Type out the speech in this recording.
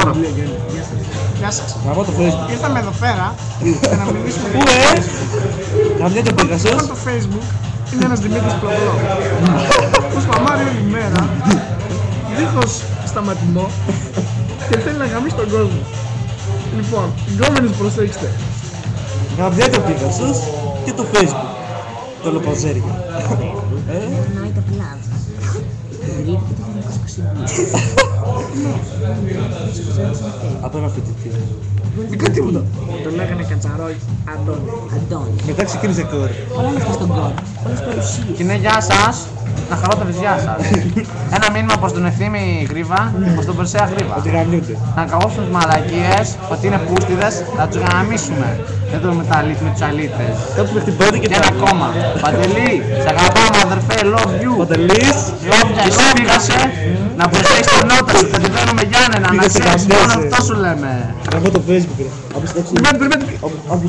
Σταύρο. Γεια σας. Να πω το Facebook. Ήρθαμε εδώ πέρα για να μιλήσουμε Πού καμιά το Πέγασος. Λοιπόν, το Facebook είναι ένας Δημήτρης Πλοπλό που σπαμάρει όλη μέρα δίχως σταματημό και θέλει να γαμίσει τον κόσμο. Λοιπόν, γκόμενες προσέξτε. Καμιά το Πέγασος και το Facebook. Το λοπαζέρι. Night of Love. Ιδρύθηκε το 1922. Από ένα φοιτητή. Δεν κάνει τίποτα. Το λέγανε Κατσαρόι Αντώνη. Αντώνη. Μετά ξεκίνησε κόρη. Όλα αυτά στον κόρ. Όλες παρουσίες. Και ναι, γεια σας. Να χαρώ τα βυζιά σας. Ένα μήνυμα προς τον Ευθύμη Γρήβα, προς τον Περσέα Γρήβα. Ότι γαμιούνται. Να καγώσουν τους μαλακίες, ότι είναι πούστιδες, να τους γαμίσουμε. Δεν το με τα αλήθεια με τους αλήτες. Κάπου με χτυπώνει και Και ένα ακόμα. Παντελή, σ' αγαπάμε αδερφέ, love you. Παντελής. Love you, εσύ πήγασε. Να προσέχεις την νότα σου, κατεβαίνουμε Γιάννενα, να Πήγασε ξέρεις, καμπέζε. μόνο αυτό σου λέμε. Να πω το Facebook ρε. Περιμένετε. Από